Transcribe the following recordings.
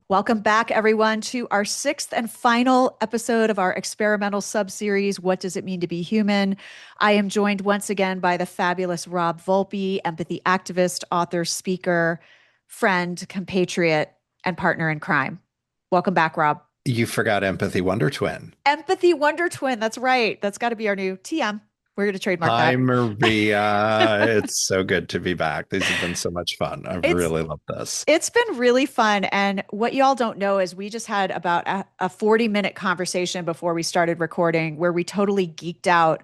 Welcome back, everyone, to our sixth and final episode of our experimental subseries, What Does It Mean to Be Human? I am joined once again by the fabulous Rob Volpe, empathy activist, author, speaker, friend, compatriot, and partner in crime. Welcome back, Rob. You forgot Empathy Wonder Twin. Empathy Wonder Twin. That's right. That's got to be our new TM. We're going to trademark Hi, that. Maria. It's so good to be back. These have been so much fun. I've It's really loved this. It's been really fun. And what y'all don't know is we just had about a 40-minute conversation before we started recording where we totally geeked out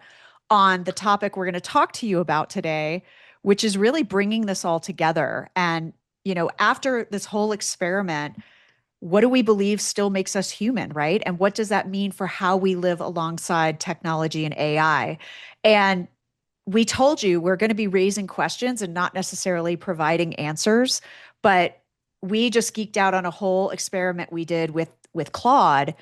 on the topic we're going to talk to you about today, which is really bringing this all together. And, after this whole experiment, what do we believe still makes us human, right? And what does that mean for how we live alongside technology and AI? And we told you we're going to be raising questions and not necessarily providing answers, but we just geeked out on a whole experiment we did with Claude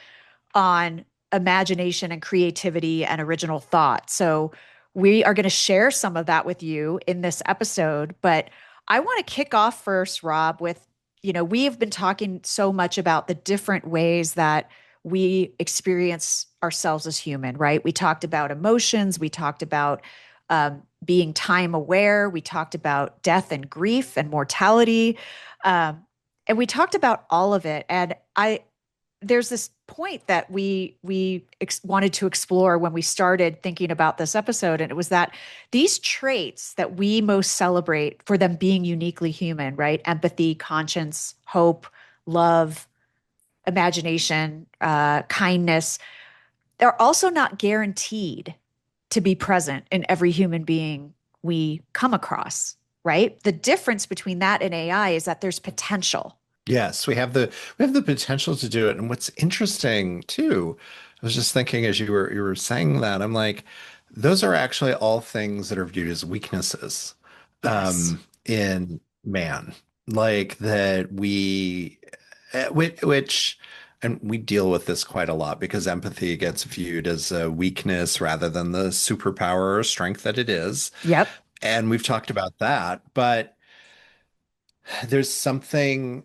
on imagination and creativity and original thought. So we are going to share some of that with you in this episode, but I want to kick off first, Rob, with we have been talking so much about the different ways that we experience ourselves as human, right? We talked about emotions, we talked about being time aware. We talked about death and grief and mortality. And we talked about all of it. And there's this point that we wanted to explore when we started thinking about this episode. And it was that these traits that we most celebrate for them being uniquely human, right? Empathy, conscience, hope, love, imagination, kindness, they're also not guaranteed to be present in every human being we come across, right? The difference between that and AI is that there's potential. Yes, we have the potential to do it. And what's interesting too, I was just thinking as you were saying that, I'm like, those are actually all things that are viewed as weaknesses Yes. in man. Like that which and we deal with this quite a lot because empathy gets viewed as a weakness rather than the superpower or strength that it is. Yep. And we've talked about that, but there's something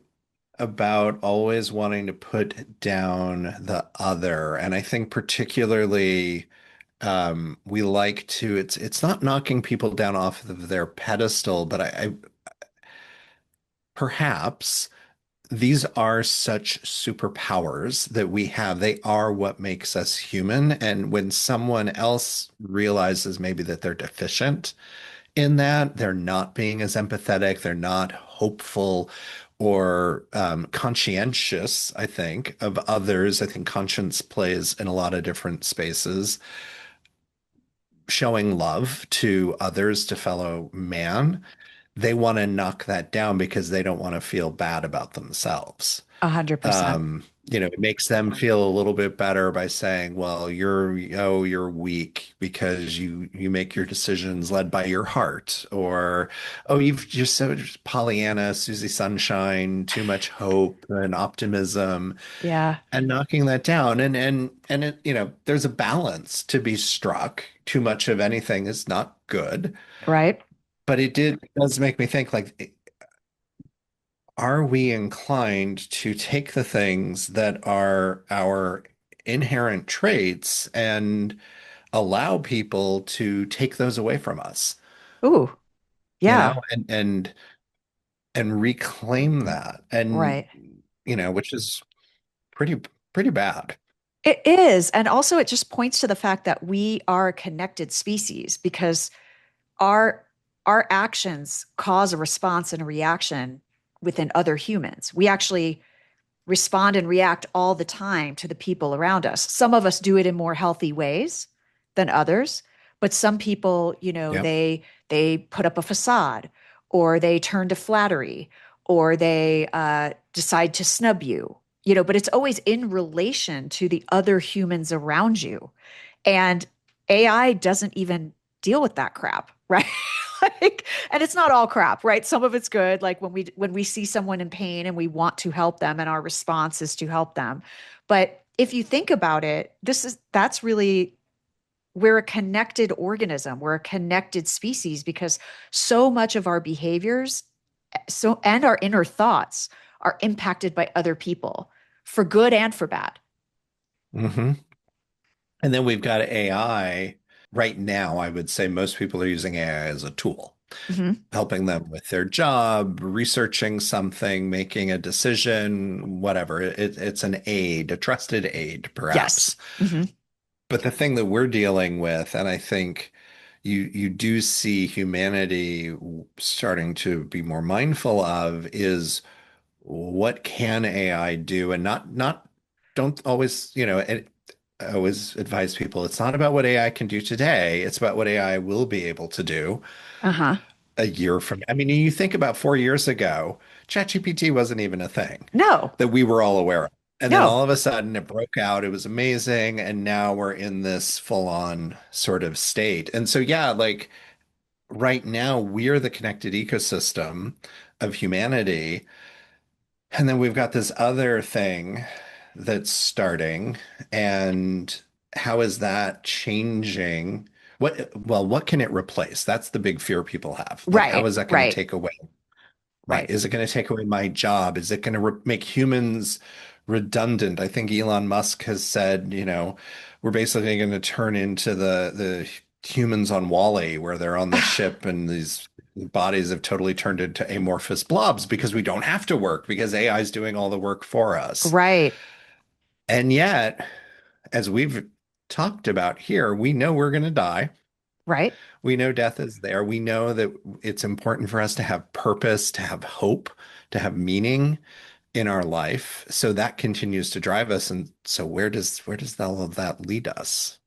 about always wanting to put down the other. And I think particularly we like to it's not knocking people down off of their pedestal, but I perhaps these are such superpowers that we have. They are what makes us human. And when someone else realizes maybe that they're deficient in that, they're not being as empathetic, they're not hopeful or conscientious, I think, of others. I think conscience plays in a lot of different spaces, showing love to others, to fellow man. They want to knock that down because they don't want to feel bad about themselves. 100%. It makes them feel a little bit better by saying, well, you're weak because you make your decisions led by your heart, or oh, you're so Pollyanna, Susie Sunshine, too much hope and optimism, Yeah. and knocking that down. And it, there's a balance to be struck. Too much of anything is not good. Right. But it does make me think like are we inclined to take the things that are our inherent traits and allow people to take those away from us, Ooh. Yeah. and reclaim that, and Right. which is pretty pretty bad. It is. And also, it just points to the fact that we are a connected species because our our actions cause a response and a reaction within other humans. We actually respond and react all the time to the people around us. Some of us do it in more healthy ways than others, but some people, Yep. they put up a facade, or they turn to flattery, or they decide to snub you. But it's always in relation to the other humans around you. And AI doesn't even deal with that crap, right? And it's not all crap, right? Some of it's good, like when we see someone in pain and we want to help them and our response is to help them. But if you think about it, that's really, we're a connected organism. We're a connected species because so much of our behaviors, and our inner thoughts are impacted by other people for good and for bad. Hmm. And then we've got AI. Right now, I would say most people are using AI as a tool, Hmm. helping them with their job, researching something, making a decision, whatever. It's an aid, a trusted aid, Yes. perhaps. Hmm. But the thing that we're dealing with, and I think you do see humanity starting to be more mindful of, is what can AI do, and not don't always, I always advise people it's not about what AI can do today, it's about what AI will be able to do Uh-huh. a year from. I mean, you think about 4 years ago, ChatGPT wasn't even a thing No, that we were all aware of. And then no. all of a sudden it broke out. It was amazing. And now we're in this full-on sort of state. And so, yeah, like right now, we're the connected ecosystem of humanity. And then we've got this other thing that's starting. And how is that changing? What can it replace? That's the big fear people have. Like, how Right, is that going to right, take away? right. Is it going to take away my job? Is it going to make humans redundant? I think Elon Musk has said, we're basically going to turn into the humans on Wall-E, where they're on the ship and these bodies have totally turned into amorphous blobs because we don't have to work because AI is doing all the work for us. Right, And yet, as we've talked about here, we know we're going to die. right. We know death is there. We know that it's important for us to have purpose, to have hope, to have meaning in our life. So that continues to drive us. And so where does all of that lead us?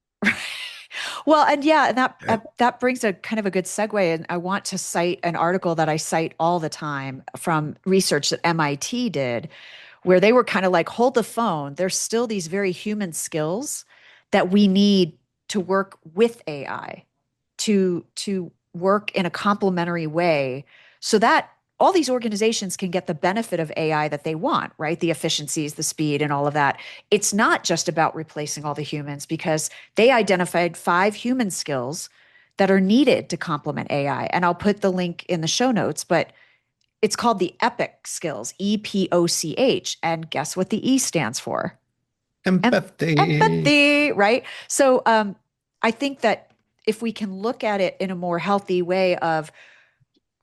Well, and yeah, and that Yeah. that brings a kind of a good segue. And I want to cite an article that I cite all the time from research that MIT did, where they were kind of like, hold the phone. There's still these very human skills that we need to work with AI to work in a complementary way so that all these organizations can get the benefit of AI that they want, right? The efficiencies, the speed, and all of that. It's not just about replacing all the humans because they identified 5 human skills that are needed to complement AI. And I'll put the link in the show notes, but it's called the EPIC skills, EPOCH. And guess what the E stands for? Empathy. Empathy, right? So I think that if we can look at it in a more healthy way of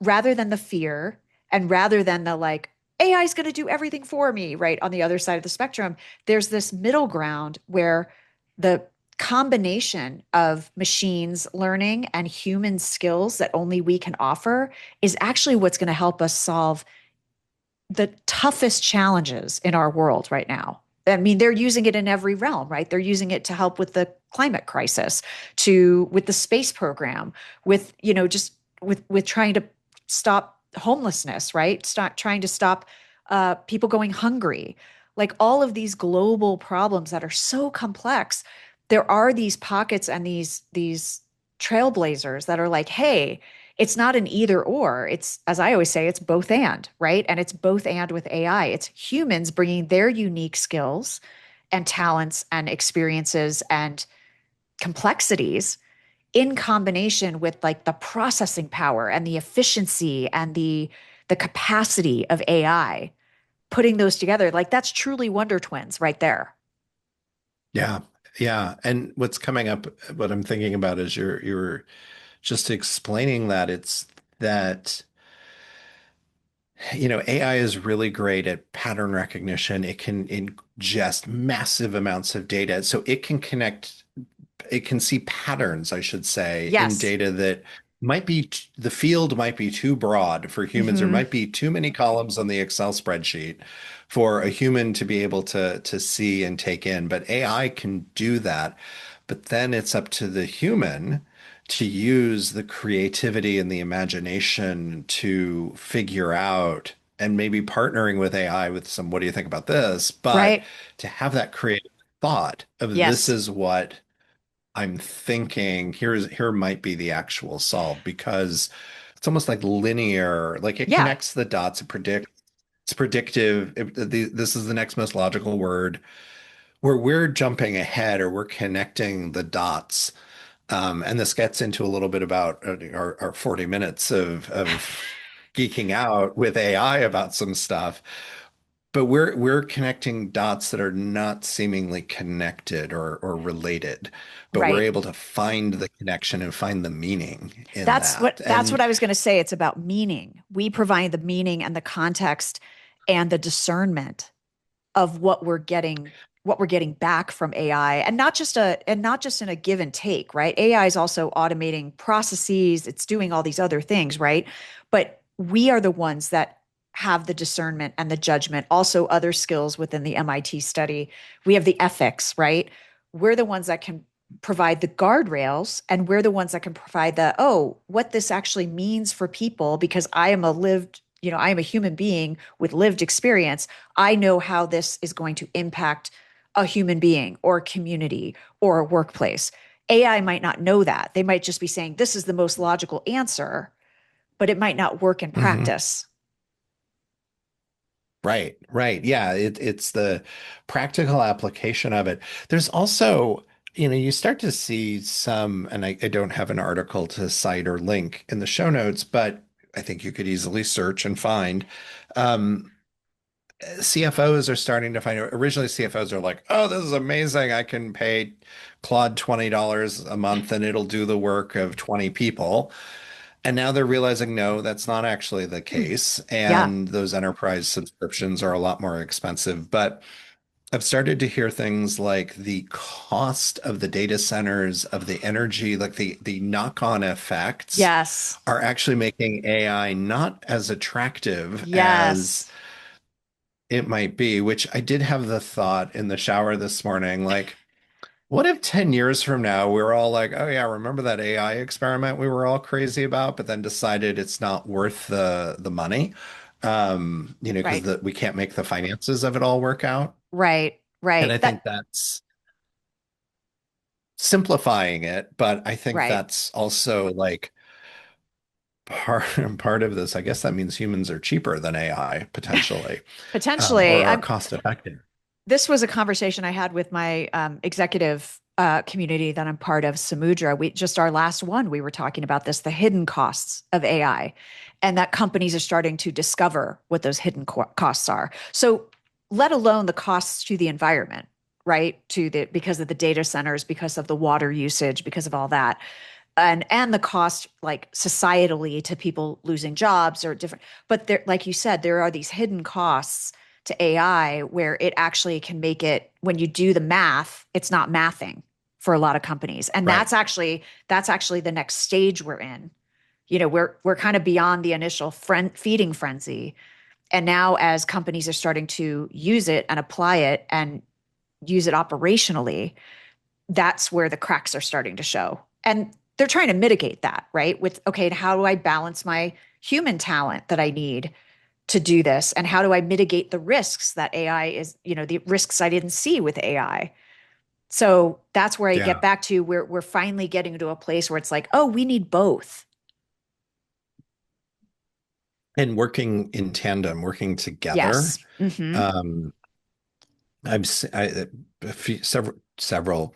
rather than the fear and rather than the like, AI is going to do everything for me, right? On the other side of the spectrum, there's this middle ground where the combination of machines learning and human skills that only we can offer is actually what's going to help us solve the toughest challenges in our world right now. I mean, they're using it in every realm, right? They're using it to help with the climate crisis, to with the space program, with just with trying to stop homelessness, right? Stop trying to stop people going hungry, like all of these global problems that are so complex. There are these pockets and these trailblazers that are like, hey, it's not an either or. It's, as I always say, it's both and, right? And it's both and with AI. It's humans bringing their unique skills and talents and experiences and complexities in combination with like the processing power and the efficiency and the capacity of AI, putting those together. Like that's truly Wonder Twins right there. Yeah. Yeah. And what's coming up, what I'm thinking about is you're just explaining that it's that AI is really great at pattern recognition. It can ingest massive amounts of data. So it can see patterns, I should say, in Yes. data that the field might be too broad for humans. There Hmm. might be too many columns on the Excel spreadsheet for a human to be able to see and take in. But AI can do that. But then it's up to the human to use the creativity and the imagination to figure out and maybe partnering with AI with some, what do you think about this? But Right. to have that creative thought of this Yes. is what I'm thinking, here might be the actual solve because it's almost like linear, like it Yeah. connects the dots, it's predictive. This is the next most logical word where we're jumping ahead or we're connecting the dots. And this gets into a little bit about our 40 minutes of geeking out with AI about some stuff. but we're connecting dots that are not seemingly connected or related, but we're Right. able to find the connection and find the meaning in that. That's what And I was going to say. It's about meaning. We provide the meaning and the context and the discernment of what we're getting back from AI, and not just in a give and take, right? AI is also automating processes, it's doing all these other things, right? But we are the ones that have the discernment and the judgment, also other skills within the MIT study. We have the ethics, right? We're the ones that can provide the guardrails, and we're the ones that can provide the, oh, what this actually means for people, because I am a lived, I am a human being with lived experience. I know how this is going to impact a human being or a community or a workplace. AI might not know that. They might just be saying this is the most logical answer, but it might not work in Mhm. practice. Right, right. Yeah, it's the practical application of it. There's also, you start to see some, and I don't have an article to cite or link in the show notes, but I think you could easily search and find. Um, CFOs are starting to find, originally CFOs are like, oh, this is amazing. I can pay Claude $20 a month and it'll do the work of 20 people. And now they're realizing, no, that's not actually the case. Yeah. And those enterprise subscriptions are a lot more expensive. But I've started to hear things like the cost of the data centers, of the energy, like the knock-on effects Yes. are actually making AI not as attractive as Yes. it might be, which I did have the thought in the shower this morning, like, what if 10 years from now we're all like, oh yeah, remember that AI experiment we were all crazy about, but then decided it's not worth the money? Because Right. we can't make the finances of it all work out. Right. And I Right. think that's simplifying it, but I think Right. that's also like part part of this. I guess that means humans are cheaper than AI potentially, Potentially. or are cost effective. This was a conversation I had with my executive community that I'm part of, Samudra. We just our last one, we were talking about this, the hidden costs of AI, and that companies are starting to discover what those hidden costs are. So, let alone the costs to the environment, right? To the because of the data centers, because of the water usage, because of all that, and the cost like societally to people losing jobs or different. But there, like you said, there are these hidden costs to AI where it actually can make it, when you do the math, it's not mathing for a lot of companies. And Right. that's actually the next stage we're in. We're kind of beyond the initial feeding frenzy. And now as companies are starting to use it and apply it and use it operationally, that's where the cracks are starting to show. And they're trying to mitigate that, right? With, okay, how do I balance my human talent that I need to do this? And how do I mitigate the risks that AI is, the risks I didn't see with AI? So that's where I get Yeah. back to where we're finally getting to a place where it's like, oh, we need both. And working in tandem, working together. Yes. Mm-hmm. Um, a few, several.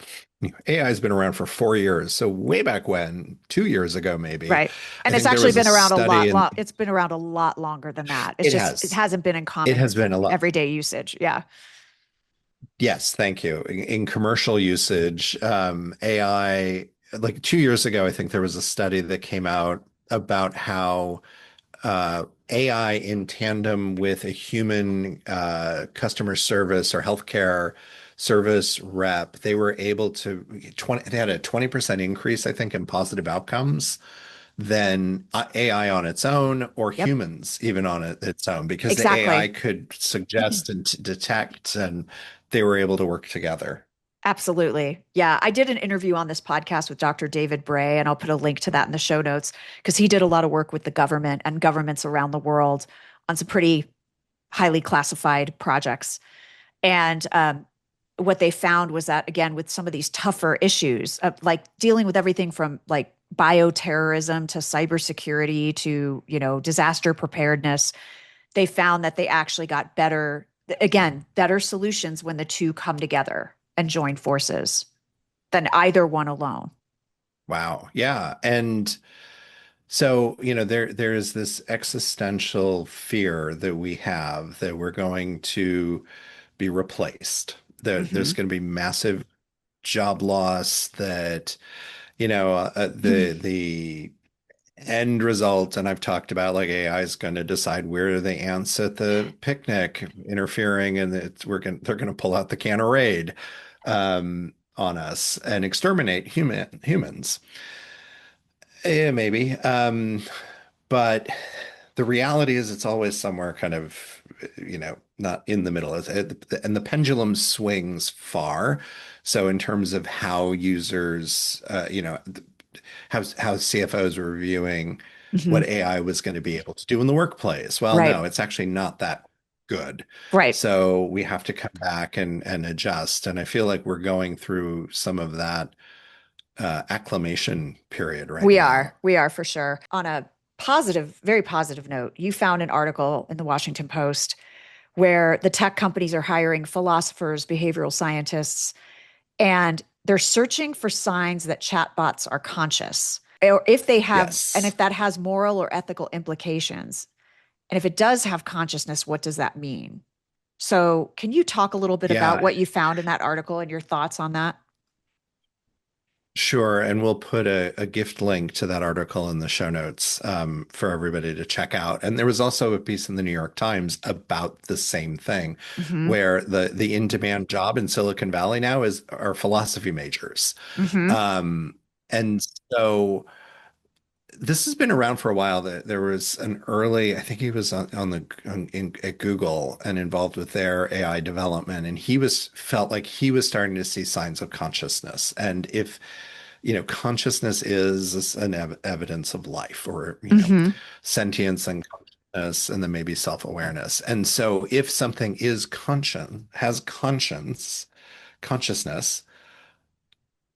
AI has been around for 4 years, so way back when, 2 years ago maybe, Right. I And it's think there actually was a been around a study, lot, and it's been around a lot longer than that. It's it just, it has hasn't been in it common has been a lot. everyday usage. Yeah. Yes, thank you. In commercial usage, AI, like 2 years ago, I think there was a study that came out about how AI in tandem with a human customer service or healthcare service rep, they were able to they had a 20% increase, I think, in positive outcomes than AI on its own or Yep. humans even on its own because the AI Exactly. could suggest and detect, and they were able to work together. Absolutely. Yeah. I did an interview on this podcast with Dr. David Bray, and I'll put a link to that in the show notes because he did a lot of work with the government and governments around the world on some pretty highly classified projects. And what they found was that, again, with some of these tougher issues, like dealing with everything from like bioterrorism to cybersecurity to, disaster preparedness, they found that they actually got better, again, better solutions when the two come together and join forces than either one alone. Wow. Yeah. And So, there is this existential fear that we have that we're going to be replaced. There's Hmm. going to be massive job loss, that the end result, and I've talked about, like, AI is going to decide where are the ants at the picnic interfering, and they're going to pull out the can of Raid on us and exterminate humans. Yeah, maybe. But the reality is it's always somewhere kind of, not in the middle. And the pendulum swings far. So in terms of how users, how CFOs were reviewing what Hmm. AI was going to be able to do in the workplace. Well, no, Right. it's actually not that good. Right. So we have to come back and adjust. And I feel like we're going through some of that acclimation period right We now. are. We are for sure. On a positive, very positive note, you found an article in the Washington Post where the tech companies are hiring philosophers, behavioral scientists, and they're searching for signs that chatbots are conscious. Or if they have, and Yes. if that has moral or ethical implications. And if it does have consciousness, what does that mean? So, can you talk a little bit about Yeah, what you found in that article and your thoughts on that? sure. And we'll put a gift link to that article in the show notes for everybody to check out. And there was also a piece in the New York Times about the same thing, Hmm. where the in-demand job in Silicon Valley now is are philosophy majors. Hmm. Um, and so this has been around for a while. That there was an early, I think he was at Google and involved with their AI development, and he was felt like he was starting to see signs of consciousness. And if consciousness is an evidence of life, or Hmm. sentience and consciousness, and then maybe self-awareness. And so, if something is conscient, has consciousness,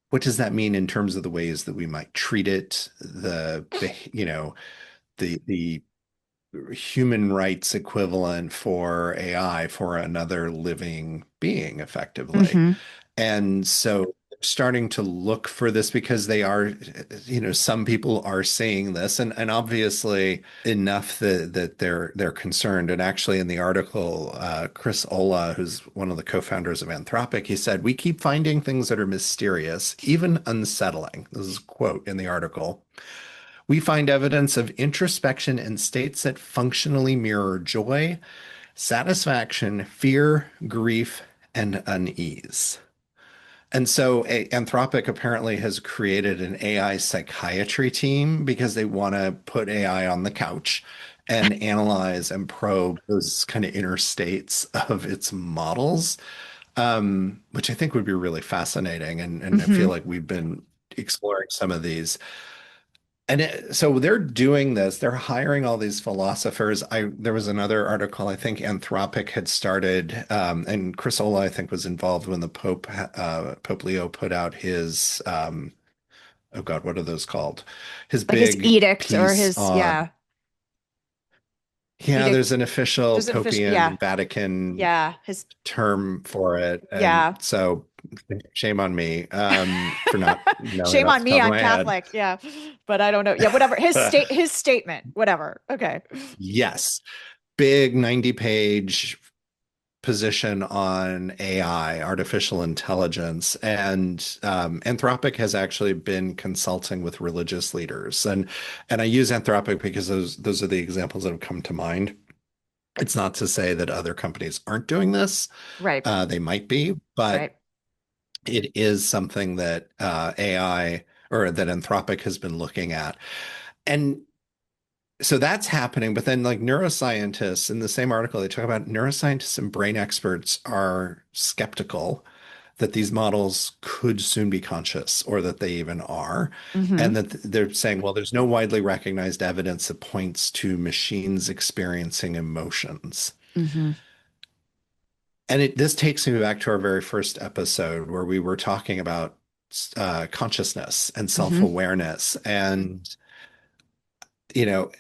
what does that mean in terms of the ways that we might treat it, the human rights equivalent for AI, for another living being, effectively. Hmm. And so starting to look for this because they are, some people are seeing this, and obviously enough that they're concerned. And actually in the article, Chris Olah, who's one of the co-founders of Anthropic, he said, "We keep finding things that are mysterious, even unsettling." This is a quote in the article. "We find evidence of introspection in states that functionally mirror joy, satisfaction, fear, grief, and unease." And so Anthropic apparently has created an AI psychiatry team because they want to put AI on the couch and analyze and probe those kind of inner states of its models, which I think would be really fascinating. And I feel Hmm. like we've been exploring some of these. And so they're doing this. They're hiring all these philosophers. There was another article, I think Anthropic had started, and Chris Olah, I think, was involved when the Pope Leo put out his, oh God, what are those called? His Like his big edict or piece his, on, yeah, yeah, there's edict. an official There's an official, yeah, Popean Vatican yeah, his, term for it. And yeah. so shame on me, for not knowing it Shame off on the me, top of I'm my head. Catholic. Yeah. But I don't know. Yeah, whatever. His statement, whatever. Okay. Yes, big 90-page position on AI, artificial intelligence, and Anthropic has actually been consulting with religious leaders, and I use Anthropic because those are the examples that have come to mind. It's not to say that other companies aren't doing this; Right. they might be, but Right. it is something that AI or that Anthropic has been looking at, and so that's happening. But then, like, neuroscientists in the same article, they talk about neuroscientists and brain experts are skeptical that these models could soon be conscious, or that they even are. Hmm. And that they're saying, well, there's no widely recognized evidence that points to machines experiencing emotions. Hmm. And this takes me back to our very first episode where we were talking about consciousness and Hmm. self-awareness. And, you know,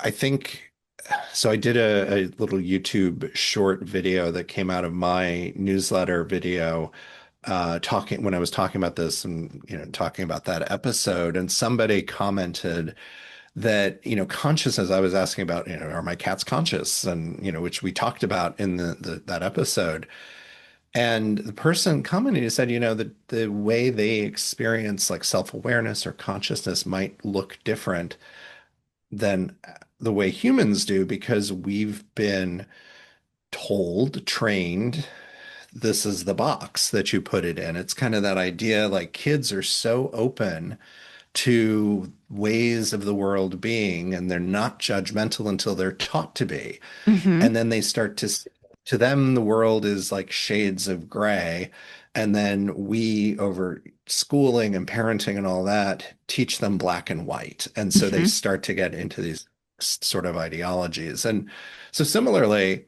I think so. I did a little YouTube short video that came out of my newsletter video, talking when I was talking about this, and talking about that episode, and somebody commented that, consciousness, I was asking about, are my cats conscious? And, which we talked about in that episode. And the person commenting said, the way they experience like self-awareness or consciousness might look different than the way humans do because we've been told, trained, this is the box that you put it in. It's kind of that idea like kids are so open to ways of the world being, and they're not judgmental until they're taught to be. Hmm. And then they start to them, the world is like shades of gray. And then we, over schooling and parenting and all that, teach them black and white. And so they Hmm. start to get into these sort of ideologies. And so similarly,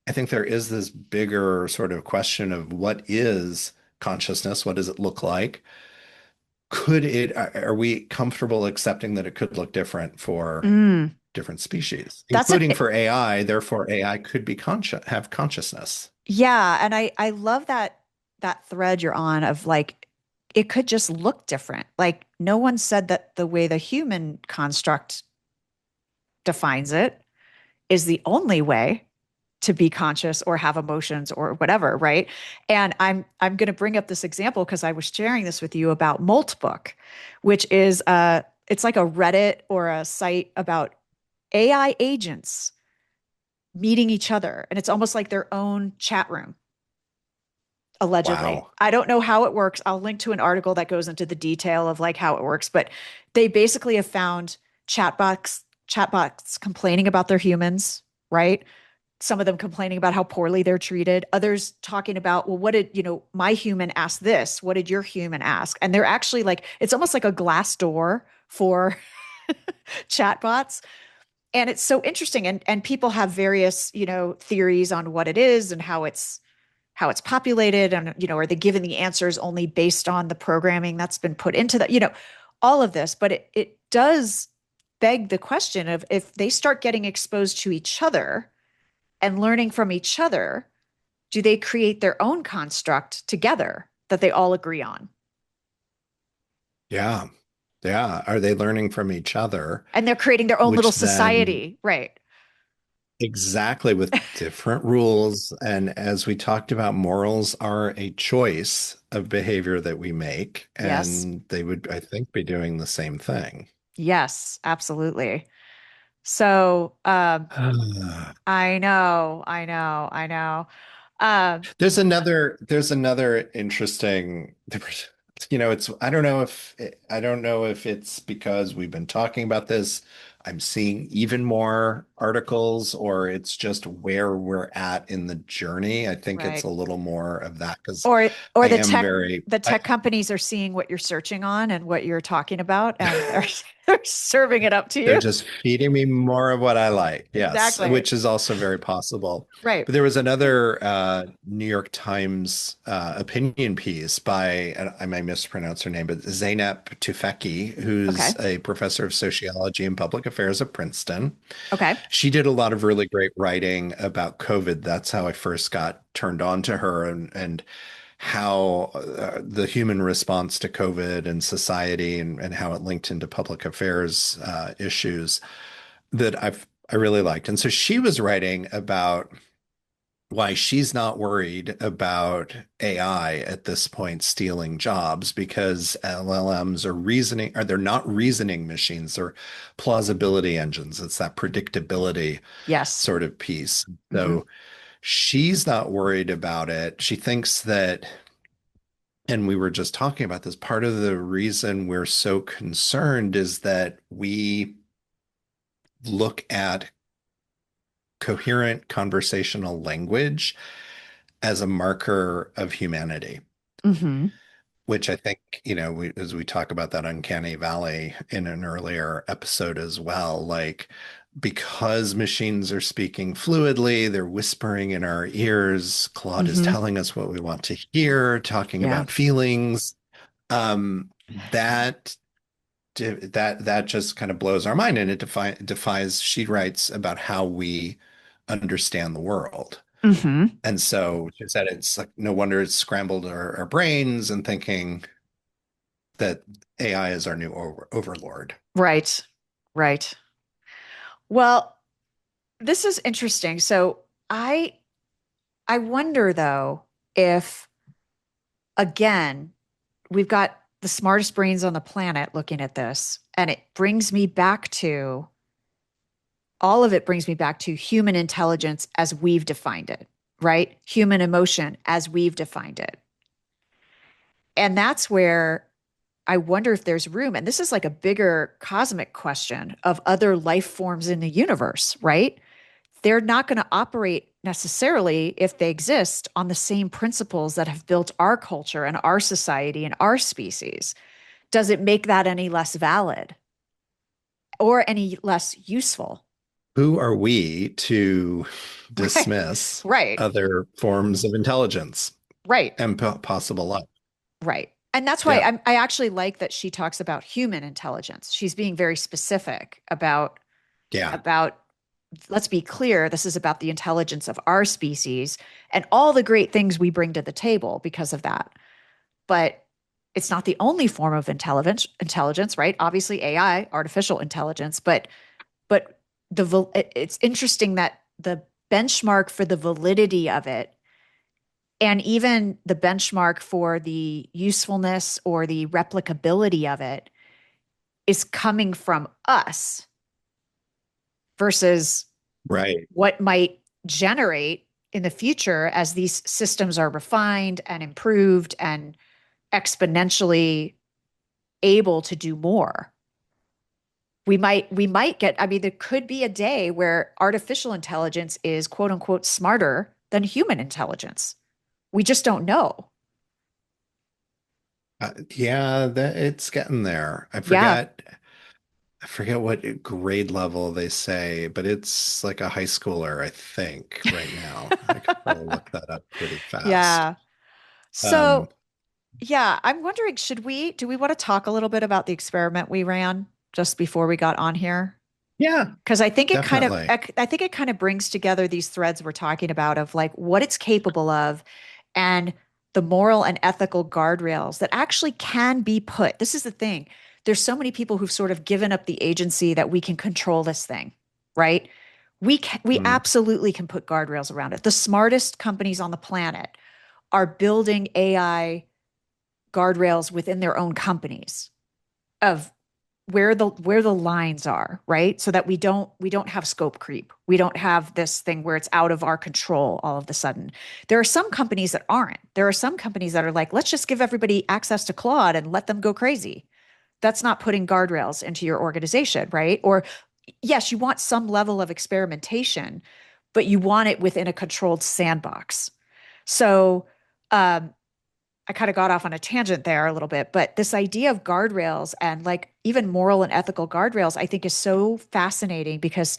I think there is this bigger sort of question of what is consciousness? What does it look like? Are we comfortable accepting that it could look different for Mm. different species, That's an including for AI? Therefore, AI could be have consciousness. Yeah, and I love that thread you're on of like it could just look different. Like no one said that the way the human construct defines it is the only way to be conscious or have emotions or whatever, right? And I'm going to bring up this example because I was sharing this with you about Moltbook, which is it's like a Reddit or a site about AI agents meeting each other, and it's almost like their own chat room allegedly. Wow. I don't know how it works. I'll link to an article that goes into the detail of like how it works, but they basically have found chatbots complaining about their humans, right? Some of them complaining about how poorly they're treated, others talking about, well, what did, my human ask this? What did your human ask? And they're actually like, it's almost like a glass door for chatbots. And it's so interesting. And people have various, theories on what it is and how it's populated, and are they given the answers only based on the programming that's been put into that, all of this. But it does beg the question of if they start getting exposed to each other and learning from each other, do they create their own construct together that they all agree on? Yeah. Yeah. Are they learning from each other, And they're creating their own little which then society, right? exactly with different rules? And as we talked about, morals are a choice of behavior that we make, Yes. and they would, I think, be doing the same thing. Yes, absolutely. So I know, I know, I know. Um, There's another interesting, it's I don't know if it's because we've been talking about this, I'm seeing even more articles, or it's just where we're at in the journey. I think it's right. a little more of that because Or I the am tech very the I, tech companies are seeing what you're searching on and what you're talking about, and they're they're serving it up to they're you. just feeding me more of what I like. Yes, Exactly. which is also very possible. Right. But there was another New York Times opinion piece by, and I may mispronounce her name, but Zeynep Tufekci, Okay. who's a professor of sociology and public affairs at Princeton. Okay. She did a lot of really great writing about COVID. That's how I first got turned on to her, and how the human response to COVID and society, and how it linked into public affairs issues that I really liked. And so she was writing about why she's not worried about AI at this point stealing jobs because LLMs are reasoning, or they're not reasoning machines, they're plausibility engines. It's that predictability Yes. sort of piece. Hmm. So she's not worried about it. She thinks that, and we were just talking about this, part of the reason we're so concerned is that we look at coherent conversational language as a marker of humanity, Hmm. which I think, as we talk about that uncanny valley in an earlier episode as well, like because machines are speaking fluidly, they're whispering in our ears. Claude is Hmm. telling us what we want to hear, talking Yeah. about feelings. That that just kind of blows our mind, and it defies, she writes about how we understand the world. Hmm. And so she said it's like no wonder it's scrambled our brains and thinking that AI is our new overlord. Right. Right. Well, this is interesting. So I wonder though if again we've got the smartest brains on the planet looking at this, and it brings me back to all of it brings me back to human intelligence as we've defined it, right? Human emotion as we've defined it. And that's where I wonder if there's room. And this is like a bigger cosmic question of other life forms in the universe, right? They're not going to operate necessarily, if they exist, on the same principles that have built our culture and our society and our species. Does it make that any less valid or any less useful? Who are we to Right. dismiss Right. other forms of intelligence Right. and possible life? Right. And that's why Yeah. I actually like that she talks about human intelligence. She's being very specific Yeah. about let's be clear, this is about the intelligence of our species and all the great things we bring to the table because of that. But it's not the only form of intelligence, right? Obviously AI, artificial intelligence, but it's interesting that the benchmark for the validity of it and even the benchmark for the usefulness or the replicability of it is coming from us versus Right. what might generate in the future as these systems are refined and improved and exponentially able to do more. We might get, I mean, there could be a day where artificial intelligence is quote unquote smarter than human intelligence. We just don't know. Yeah, it's getting there. Yeah. I forget what grade level they say, but it's like a high schooler, I think, right now. I could probably look that up pretty fast. Yeah. Um, So, yeah, I'm wondering, do we want to talk a little bit about the experiment we ran just before we got on here? yeah, Because definitely. I think it kind of brings together these threads we're talking about of like what it's capable of and the moral and ethical guardrails that actually can be put. This is the thing. There's so many people who've sort of given up the agency that we can control this thing, right? We Mm, absolutely can put guardrails around it. The smartest companies on the planet are building AI guardrails within their own companies of where the lines are, right? So that we don't have scope creep. We don't have this thing where it's out of our control all of a sudden. There are some companies that aren't. There are some companies that are like, let's just give everybody access to Claude and let them go crazy. That's not putting guardrails into your organization, right? Or yes, you want some level of experimentation, but you want it within a controlled sandbox. So um, I kind of got off on a tangent there a little bit, but this idea of guardrails and like even moral and ethical guardrails, I think is so fascinating because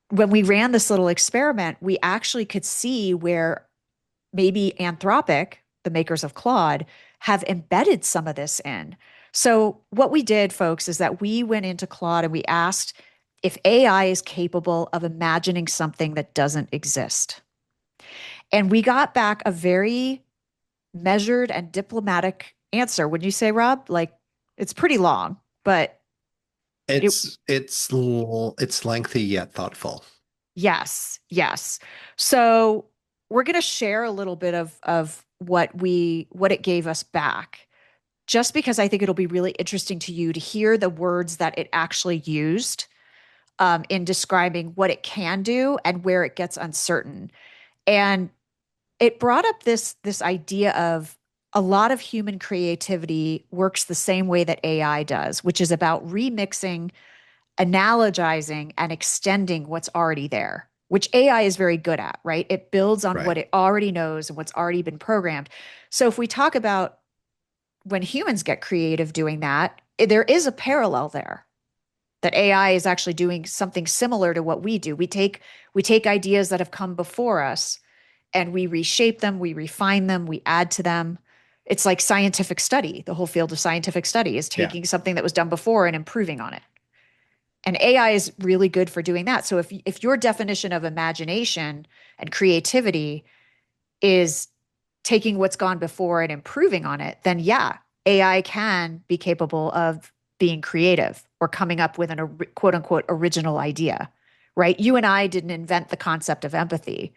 when we ran this little experiment, we actually could see where maybe Anthropic, the makers of Claude, have embedded some of this in. So, what we did, folks, is that we went into Claude and we asked if AI is capable of imagining something that doesn't exist. And we got back a very measured and diplomatic answer. Would you say, Rob? Like it's pretty long, but it it's lengthy yet thoughtful. yes, yes. So we're going to share a little bit of what it gave us back. Just because I think it'll be really interesting to you to hear the words that it actually used in describing what it can do and where it gets uncertain. And it brought up this idea of a lot of human creativity works the same way that AI does, which is about remixing, analogizing, and extending what's already there, which AI is very good at, right? It builds on what Right. it already knows and what's already been programmed. So if we talk about when humans get creative doing that, there is a parallel there that AI is actually doing something similar to what we do. We take ideas that have come before us and we reshape them, we refine them, we add to them. It's like scientific study. The whole field of scientific study is Yeah. taking something that was done before and improving on it. And AI is really good for doing that. So if your definition of imagination and creativity is taking what's gone before and improving on it, then yeah, AI can be capable of being creative or coming up with quote unquote original idea, right? You and I didn't invent the concept of empathy,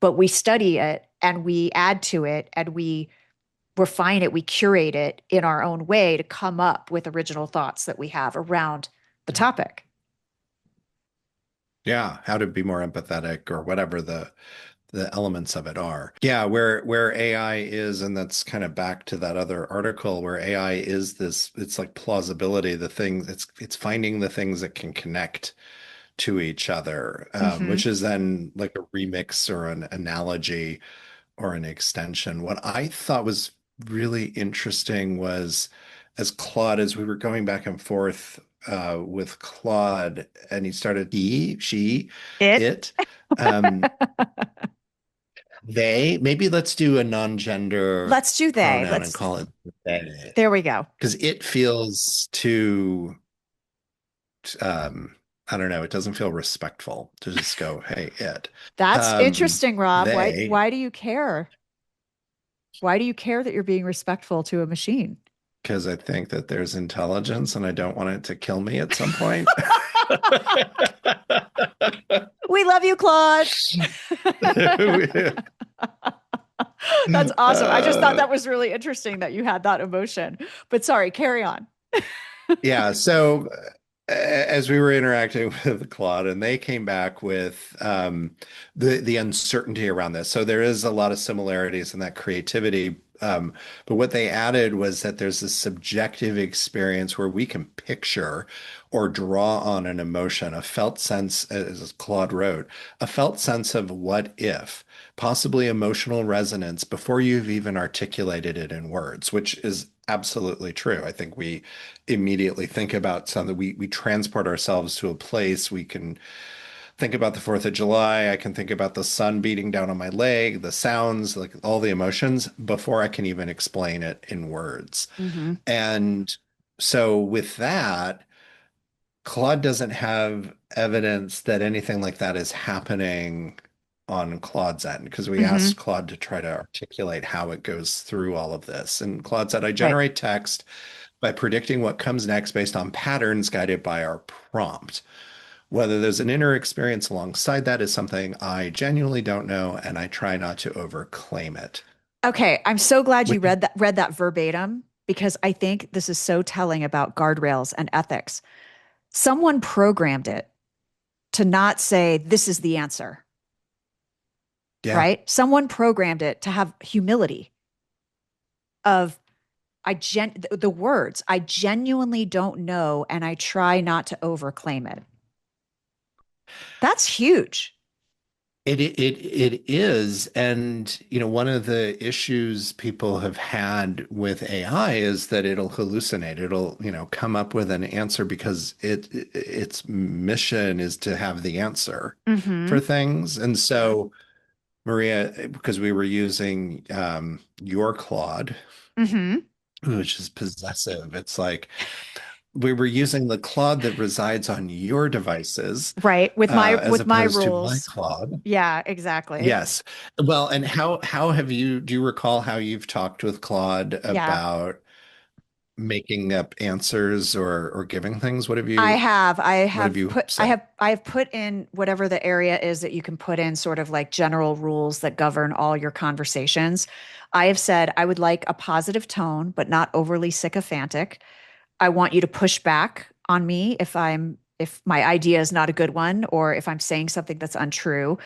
but we study it and we add to it and we refine it, we curate it in our own way to come up with original thoughts that we have around the topic. Yeah, how to be more empathetic or whatever the elements of it are. Yeah, where AI is, and that's kind of back to that other article where AI is this, it's like plausibility, the things it's finding the things that can connect to each other, Mm-hmm. which is then like a remix or an analogy or an extension. What I thought was really interesting was as we were going back and forth with Claude, and he started he, she, It. it. Um, they, maybe let's do a non-gender Let's do they. pronoun and Let's, call it they, there we go. because it feels too, um, I don't know, it doesn't feel respectful to just go, hey, it. That's interesting, Rob. They, Why do you care? Why do you care that you're being respectful to a machine? because I think that there's intelligence and I don't want it to kill me at some point. We love you, Claude. That's awesome. I just thought Uh, that was really interesting that you had that emotion. But sorry, carry on. yeah, so as we were interacting with Claude, and they came back with the uncertainty around this. So there is a lot of similarities in that creativity. But what they added was that there's this subjective experience where we can picture or draw on an emotion, a felt sense, as Claude wrote, a felt sense of what if, possibly emotional resonance before you've even articulated it in words, which is absolutely true. I think we immediately think about something, we transport ourselves to a place. We can think about the 4th of July. I can think about the sun beating down on my leg, the sounds, like all the emotions before I can even explain it in words. Mm-hmm. And so with that, Claude doesn't have evidence that anything like that is happening on Claude's end because we Mm-hmm. asked Claude to try to articulate how it goes through all of this. And Claude said, I Right. generate text by predicting what comes next based on patterns guided by our prompt. Whether there's an inner experience alongside that is something I genuinely don't know, and I try not to overclaim it. Okay. I'm so glad you Which, read that verbatim because I think this is so telling about guardrails and ethics. Someone programmed it to not say this is the answer, yeah, right? Someone programmed it to have humility of the words I genuinely don't know and I try not to overclaim it. That's huge. it is, and one of the issues people have had with AI is that it'll hallucinate. It'll come up with an answer because its mission is to have the answer for Mm-hmm. things, and so. Maria, because we were using your Claude, Mm-hmm. which is possessive. It's like we were using the Claude that resides on your devices Right. as With my opposed to my rules. Claude. Yeah, exactly. Yes. Well, and how have you, do you recall how you've talked with Claude Yeah. about making up answers or giving things? What have you said? I have put in whatever the area is that you can put in sort of like general rules that govern all your conversations. I have said I would like a positive tone, but not overly sycophantic. I want you to push back on me if my idea is not a good one or if I'm saying something that's untrue.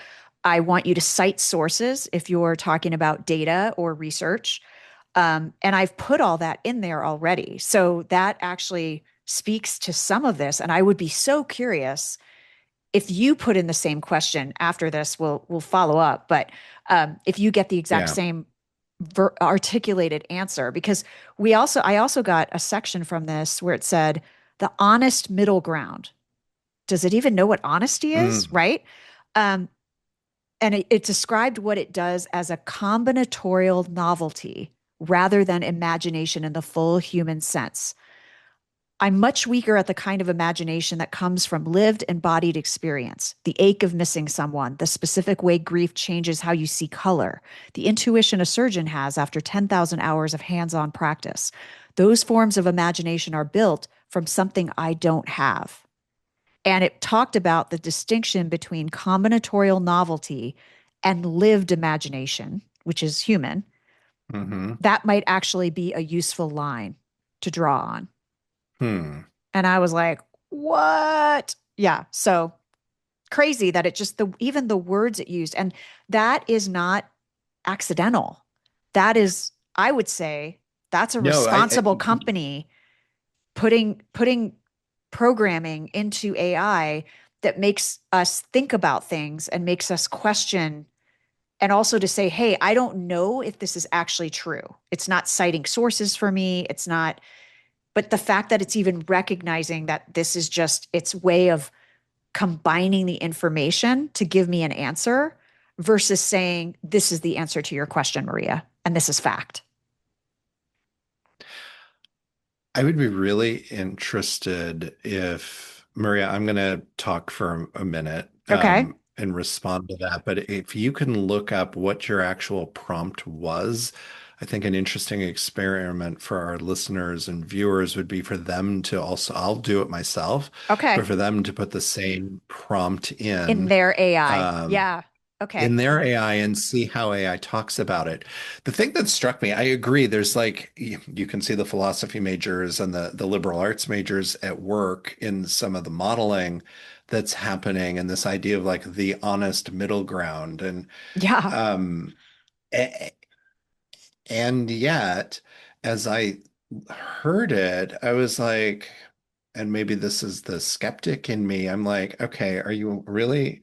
I want you to cite sources if you're talking about data or research. And I've put all that in there already. So that actually speaks to some of this. And I would be so curious if you put in the same question after this, we'll follow up. But if you get the exact Yeah. same articulated answer, because I also got a section from this where it said the honest middle ground. Does it even know what honesty is? Mm, Right. Um, and it described what it does as a combinatorial novelty rather than imagination in the full human sense. I'm much weaker at the kind of imagination that comes from lived embodied experience, the ache of missing someone, the specific way grief changes how you see color, the intuition a surgeon has after 10,000 hours of hands on practice. Those forms of imagination are built from something I don't have. And it talked about the distinction between combinatorial novelty and lived imagination, which is human. Hmm. That might actually be a useful line to draw on. Hmm. And I was like, what? Yeah. So crazy that it just, the even the words it used, and that is not accidental. That is, I would say, that's a No, responsible company putting programming into AI that makes us think about things and makes us question, and also to say, hey, I don't know if this is actually true. It's not citing sources for me. It's not, but the fact that it's even recognizing that this is just its way of combining the information to give me an answer versus saying, this is the answer to your question, Maria, and this is fact. I would be really interested if, Maria, I'm going to talk for a minute Okay. and respond to that. But if you can look up what your actual prompt was, I think an interesting experiment for our listeners and viewers would be for them to also, I'll do it myself, but Okay. for them to put the same prompt In in. their AI. Um, Yeah. Okay. in their AI and see how AI talks about it. The thing that struck me, I agree, there's like you can see the philosophy majors and the liberal arts majors at work in some of the modeling that's happening and this idea of like the honest middle ground Yeah. um a- and yet as I heard it, I was like, and maybe this is the skeptic in me. I'm like, okay, are you really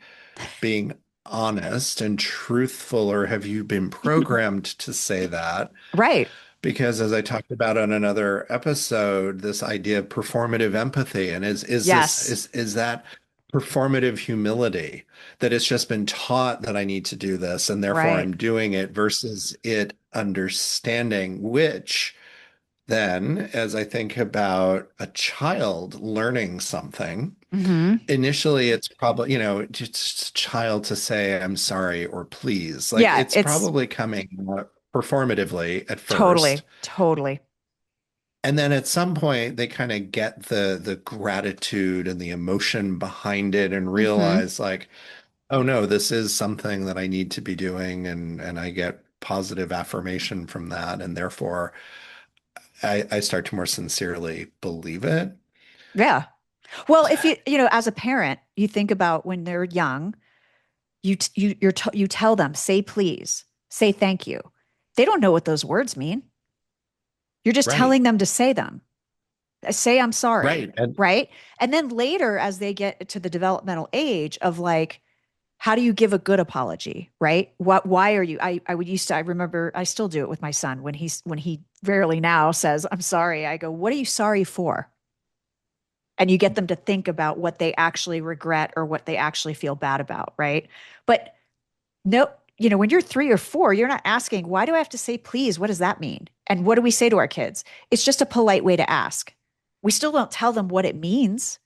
being honest and truthful, or have you been programmed to say that? Right. Because as I talked about on another episode, this idea of performative empathy, and is this Yes. is that performative humility that it's just been taught that I need to do this and therefore Right. I'm doing it versus it understanding, which then, as I think about a child learning something, Hmm. initially it's probably, just a child to say I'm sorry or please. Like Yeah. it's It's probably coming performatively at first. totally, totally. And then at some point they kind of get the gratitude and the emotion behind it and Hmm. realize like, oh no, this is something that I need to be doing and I get positive affirmation from that. And therefore I start to more sincerely believe it. Yeah. Well, if as a parent, you think about when they're young, you tell them, say please, say thank you. They don't know what those words mean. You're just Right. telling them to say them. Say I'm sorry, Right. And right? And then later, as they get to the developmental age of like, how do you give a good apology, right? Why are you? I would used to, I remember, I still do it with my son when he rarely now says, I'm sorry. I go, what are you sorry for? And you get them to think about what they actually regret or what they actually feel bad about, right? But no, when you're 3 or 4, you're not asking, why do I have to say please? What does that mean? And what do we say to our kids? It's just a polite way to ask. We still don't tell them what it means.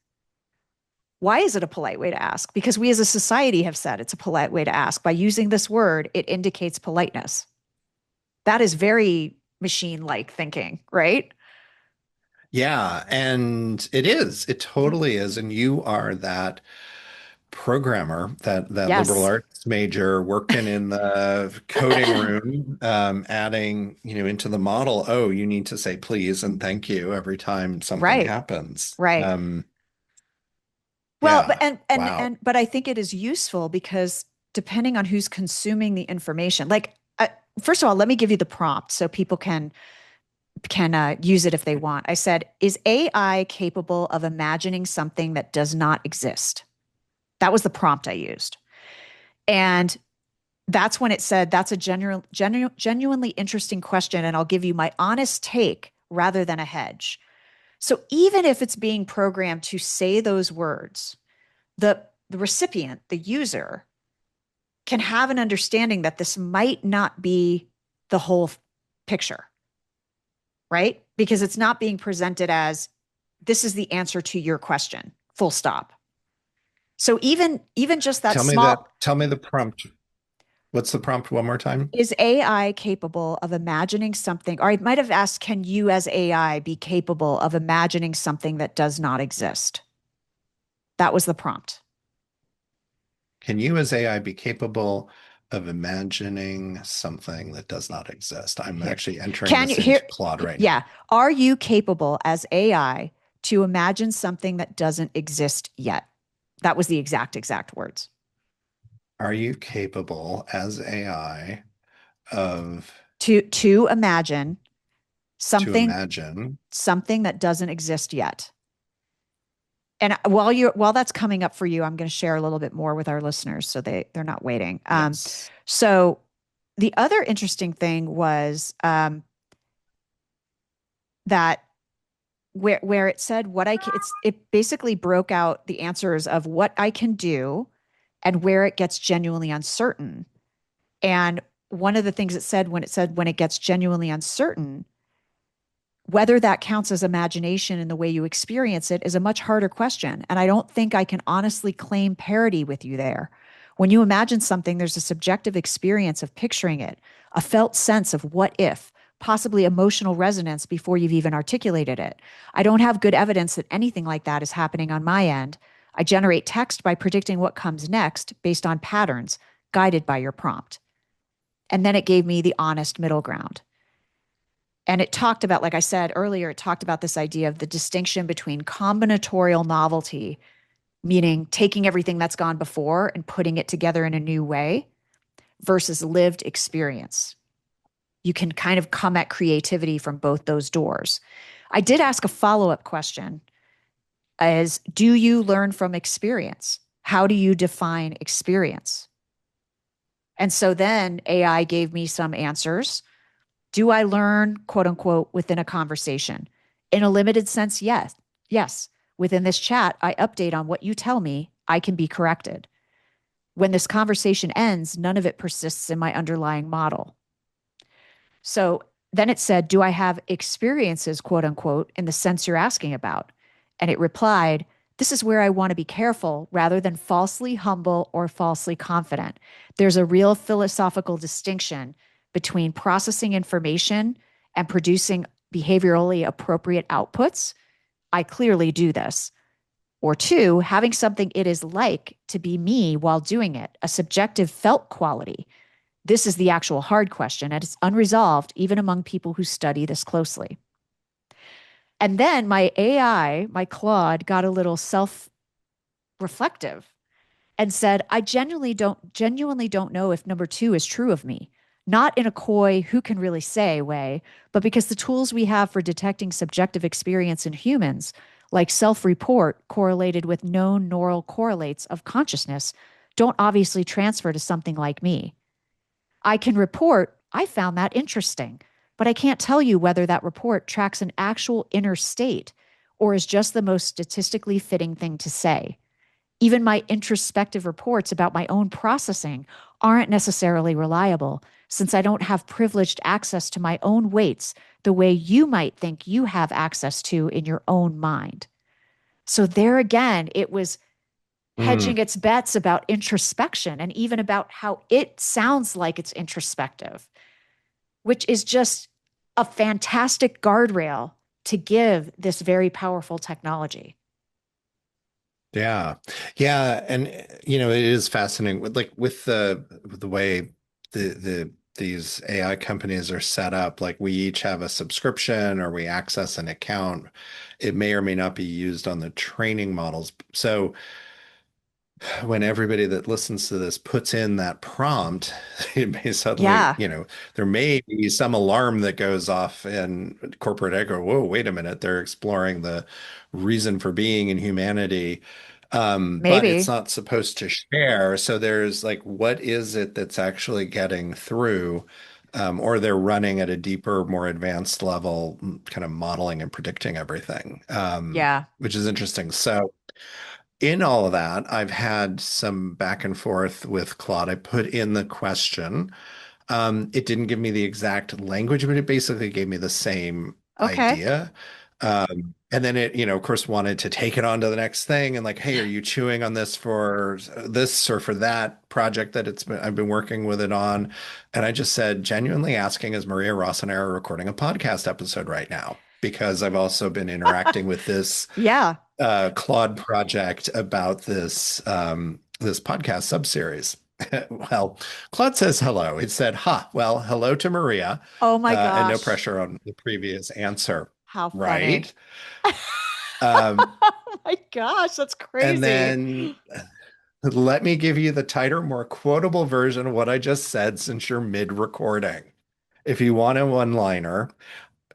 Why is it a polite way to ask? Because we as a society have said it's a polite way to ask. By using this word, it indicates politeness. That is very machine like thinking, right? yeah, and it is. It totally is. And you are that programmer, that liberal Yes. arts major working in the coding room, adding, into the model, oh, you need to say please and thank you every time something Right. happens. Right. Well, but Yeah. Wow. but I think it is useful because depending on who's consuming the information, like first of all, let me give you the prompt so people can use it if they want. I said, "Is AI capable of imagining something that does not exist?" That was the prompt I used, and that's when it said, "That's a genuinely interesting question, and I'll give you my honest take rather than a hedge." So even if it's being programmed to say those words, the recipient, the user, can have an understanding that this might not be the whole picture, right? Because it's not being presented as this is the answer to your question, full stop. So even just that small, Tell me the prompt. What's the prompt one more time? is AI capable of imagining something? Or I might have asked, can you as AI be capable of imagining something that does not exist? That was the prompt. Can you as AI be capable of imagining something that does not exist? I'm Here. actually entering Can you this here? into Claude right now. Yeah. Are you capable as AI to imagine something that doesn't exist yet? That was the exact words. Are you capable as AI of To imagine to something imagine? something that doesn't exist yet. And while that's coming up for you, I'm going to share a little bit more with our listeners so they're not waiting. Yes. So the other interesting thing was that where it said what it basically broke out the answers of what I can do and where it gets genuinely uncertain. And one of the things it said when it gets genuinely uncertain, whether that counts as imagination in the way you experience it is a much harder question. And I don't think I can honestly claim parity with you there. When you imagine something, there's a subjective experience of picturing it, a felt sense of what if, possibly emotional resonance before you've even articulated it. I don't have good evidence that anything like that is happening on my end. I generate text by predicting what comes next based on patterns guided by your prompt. And then it gave me the honest middle ground. And it talked about, like I said earlier, it talked about this idea of the distinction between combinatorial novelty, meaning taking everything that's gone before and putting it together in a new way, versus lived experience. You can kind of come at creativity from both those doors. I did ask a follow-up question as do you learn from experience? How do you define experience? And so then AI gave me some answers. Do I learn, quote unquote, within a conversation? In a limited sense, yes. Yes. Within this chat, I update on what you tell me, I can be corrected. When this conversation ends, none of it persists in my underlying model. So then it said, do I have experiences, quote unquote, in the sense you're asking about? And it replied, this is where I want to be careful rather than falsely humble or falsely confident. There's a real philosophical distinction between processing information and producing behaviorally appropriate outputs. I clearly do this. Or two, having something it is like to be me while doing it, a subjective felt quality. This is the actual hard question, and it's unresolved even among people who study this closely. And then my AI, my Claude, got a little self reflective and said, I genuinely don't know if number two is true of me. Not in a coy, who can really say way, but because the tools we have for detecting subjective experience in humans, like self report correlated with known neural correlates of consciousness, don't obviously transfer to something like me. I can report, I found that interesting, but I can't tell you whether that report tracks an actual inner state or is just the most statistically fitting thing to say. Even my introspective reports about my own processing aren't necessarily reliable since I don't have privileged access to my own weights the way you might think you have access to in your own mind. So, there again, it was hedging Mm, its bets about introspection and even about how it sounds like it's introspective, which is just a fantastic guardrail to give this very powerful technology. yeah. Yeah. And it is fascinating with the way these AI companies are set up, like we each have a subscription or we access an account. It may or may not be used on the training models. So when everybody that listens to this puts in that prompt, it may suddenly, Yeah, there may be some alarm that goes off in corporate echo. Whoa, wait a minute. They're exploring the reason for being in humanity. But it's maybe. not supposed to share. So there's like, what is it that's actually getting through? Or they're running at a deeper, more advanced level, kind of modeling and predicting everything, Yeah. which is interesting. So, in all of that, I've had some back and forth with Claude. I put in the question. It didn't give me the exact language, but it basically gave me the same Okay. idea. And then it, of course, wanted to take it on to the next thing and like, hey, are you chewing on this for this or for that project that I've been working with it on? And I just said, genuinely asking, as Maria Ross and I are recording a podcast episode right now, because I've also been interacting with this Yeah. Claude project about this podcast subseries. Well, Claude says hello. It said, "Ha, well, hello to Maria," Oh my and no gosh. pressure on the previous answer, How funny. right? Um, Oh my gosh, that's and crazy. then let me give you the tighter, more quotable version of what I just said since you're mid-recording. If you want a one-liner,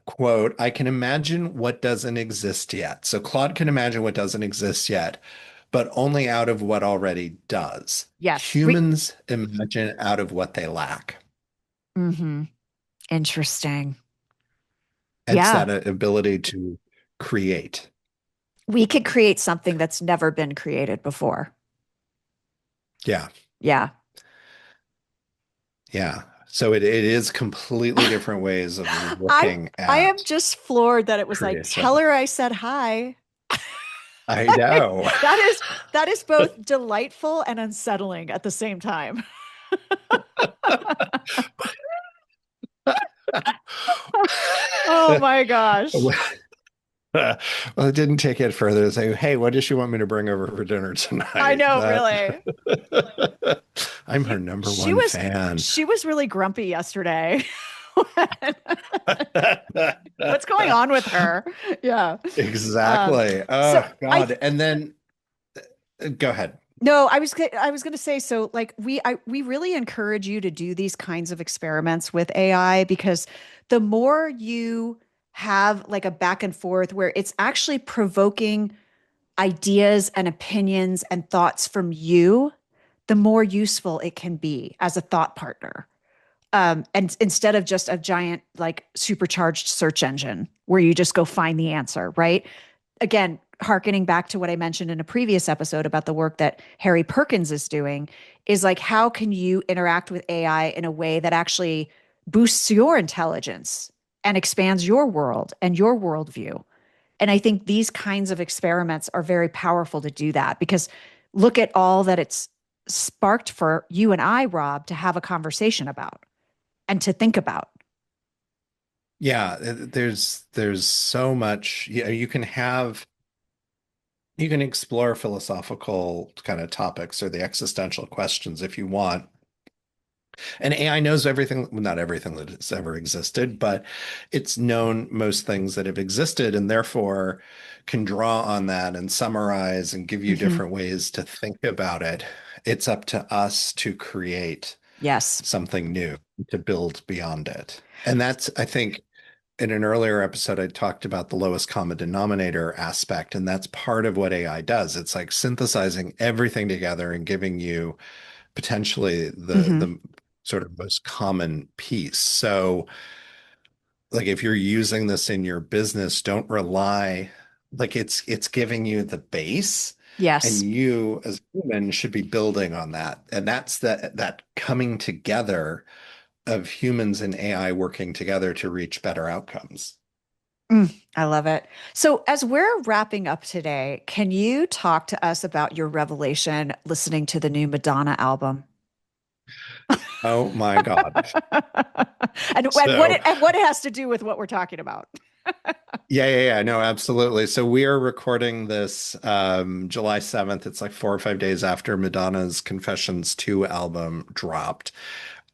quote, I can imagine what doesn't exist yet. So Claude can imagine what doesn't exist yet, but only out of what already does. Yes. Humans imagine out of what they lack. Mm-hmm. Interesting. It's Yeah. that ability to create. We could create something that's never been created before. Yeah. Yeah. Yeah. So it is completely different ways of I'm looking I am at just floored that it was like, tell creation. her I said hi. I know. That is that is both delightful and unsettling at the same time. Oh my gosh. Well, it didn't take it further to say, "Hey, what does she want me to bring over for dinner I tonight?" know, That really. I'm She her number she one was fan. she was really grumpy yesterday. What's going on with her? Yeah. Um, Exactly. so Oh I God. And then go ahead. No, I was going to say so like we really encourage you to do these kinds of experiments with AI because the more you have like a back and forth where it's actually provoking ideas and opinions and thoughts from you, the more useful it can be as a thought partner. And instead of just a giant like supercharged search engine where you just go find the answer, right? Again, harkening back to what I mentioned in a previous episode about the work that Harry Perkins is doing, is like, how can you interact with AI in a way that actually boosts your intelligence and expands your world and your worldview? And I think these kinds of experiments are very powerful to do that because look at all that it's sparked for you and I, Rob, to have a conversation about and to think about. Yeah, there's so much. Yeah, you can explore philosophical kind of topics or the existential questions if you want. And AI knows everything, well, not everything that has ever existed, but it's known most things that have existed and therefore can draw on that and summarize and give you Mm-hmm. different ways to think about it. It's up to us to create Yes. something new, to build beyond it. And that's, I think, in an earlier episode, I talked about the lowest common denominator aspect, and that's part of what AI does. It's like synthesizing everything together and giving you potentially Mm-hmm. the sort of most common piece. So, like if you're using this in your business, don't rely like it's giving you the base and Yes. you as a human should be building on that. And that's that coming together of humans and AI working together to reach better outcomes. I love it. So, as we're wrapping up today, can you talk to us about your revelation listening to the new Madonna album? Oh my God. What So it has to do with what we're talking about. yeah. No, absolutely. So we are recording this July 7th. It's like 4 or 5 days after Madonna's Confessions 2 album dropped.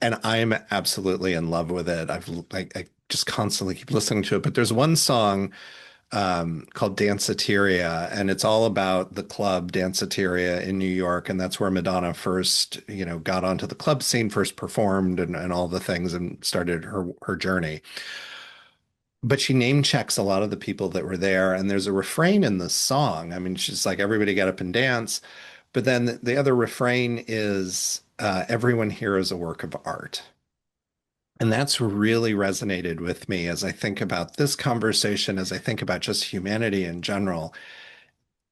And I'm absolutely in love with it. I just constantly keep listening to it. But there's one song called Danceteria, and it's all about the club Danceteria in New York. And that's where Madonna first, got onto the club scene, first performed and all the things and started her journey. But she name checks a lot of the people that were there. And there's a refrain in the song. I mean, she's like, everybody get up and dance. But then the other refrain is everyone here is a work of art. And that's really resonated with me as I think about this conversation, as I think about just humanity in general.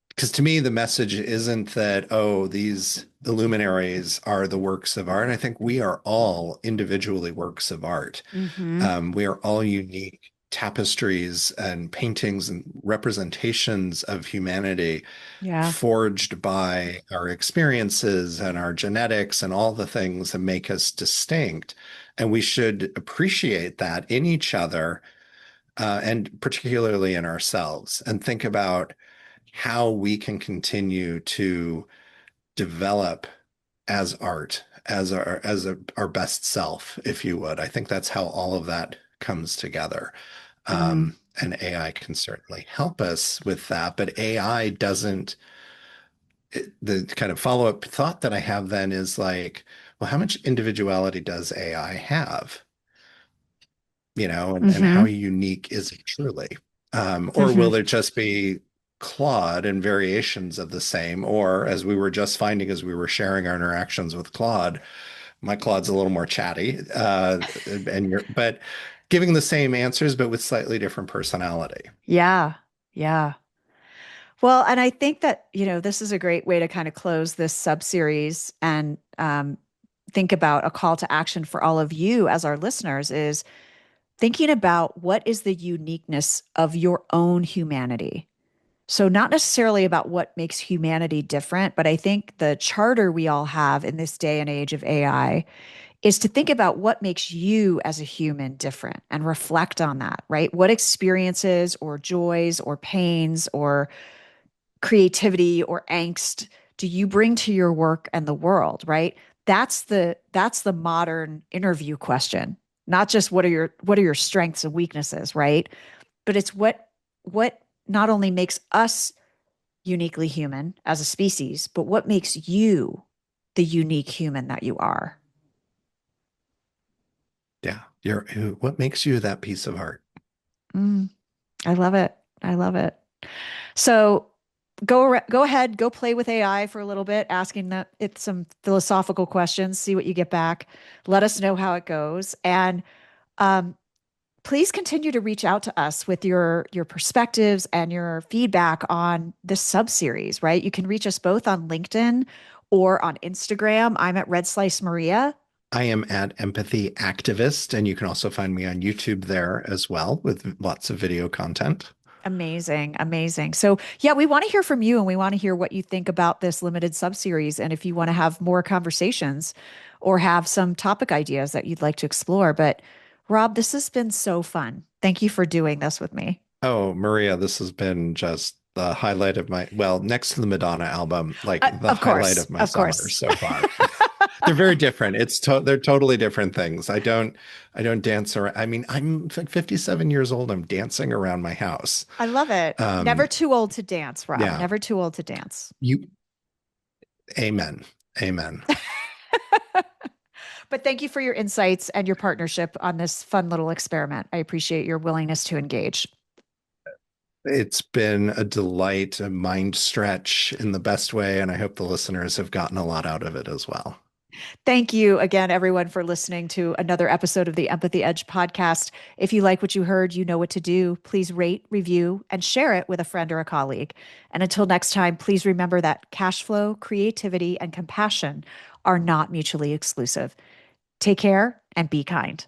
Because to me, the message isn't that, oh, these luminaries are the works of art. I think we are all individually works of art. Hmm. We are all unique tapestries and paintings and representations of humanity Yeah. forged by our experiences and our genetics and all the things that make us distinct. And we should appreciate that in each other, and particularly in ourselves, and think about how we can continue to develop as art, our best self, if you would. I think that's how all of that comes together. Mm, And AI can certainly help us with that, but AI doesn't. The kind of follow-up thought that I have then is like, well, how much individuality does AI have? And how hmm unique is it truly? Or hmm will there just be Claude and variations of the same? Or as we were just finding as we were sharing our interactions with Claude, my Claude's a little more chatty, but giving the same answers, but with slightly different personality. Yeah. Yeah. Well, and I think that, this is a great way to kind of close this sub-series and think about a call to action for all of you as our listeners is thinking about what is the uniqueness of your own humanity. So, not necessarily about what makes humanity different, but I think the charter we all have in this day and age of AI is to think about what makes you as a human different and reflect on that, right? What experiences or joys or pains or creativity or angst do you bring to your work and the world, right? That's the modern interview question. Not just what are your strengths and weaknesses, right? But it's what not only makes us uniquely human as a species, but what makes you the unique human that you are. Yeah. What makes you that piece of art? Mm, I love it. I love it. So go ahead, go play with AI for a little bit, asking it some philosophical questions, see what you get back. Let us know how it goes. And um, please continue to reach out to us with your perspectives and your feedback on this sub-series, right? You can reach us both on LinkedIn or on Instagram. I'm at Red Slice Maria. I am at Empathy Activist, and you can also find me on YouTube there as well with lots of video content. Amazing, amazing. So, yeah, we want to hear from you and we want to hear what you think about this limited sub-series and if you want to have more conversations or have some topic ideas that you'd like to explore. But Rob, this has been so fun. Thank you for doing this with me. Oh, Maria, this has been just the highlight of well, next to the Madonna album, like the Of highlight course, of my of summer course. so far. They're very different. They're totally different things. I don't dance around. I mean, I'm 57 years old. I'm dancing around my house. I love it. Never Um, too old to dance, Rob. yeah, Never too old to dance. you, amen. Amen. But thank you for your insights and your partnership on this fun little experiment. I appreciate your willingness to engage. It's been a delight, a mind stretch in the best way, and I hope the listeners have gotten a lot out of it as well. Thank you again, everyone, for listening to another episode of the Empathy Edge podcast. If you like what you heard, you know what to do. Please rate, review, and share it with a friend or a colleague. And until next time, please remember that cash flow, creativity, and compassion are not mutually exclusive. Take care and be kind.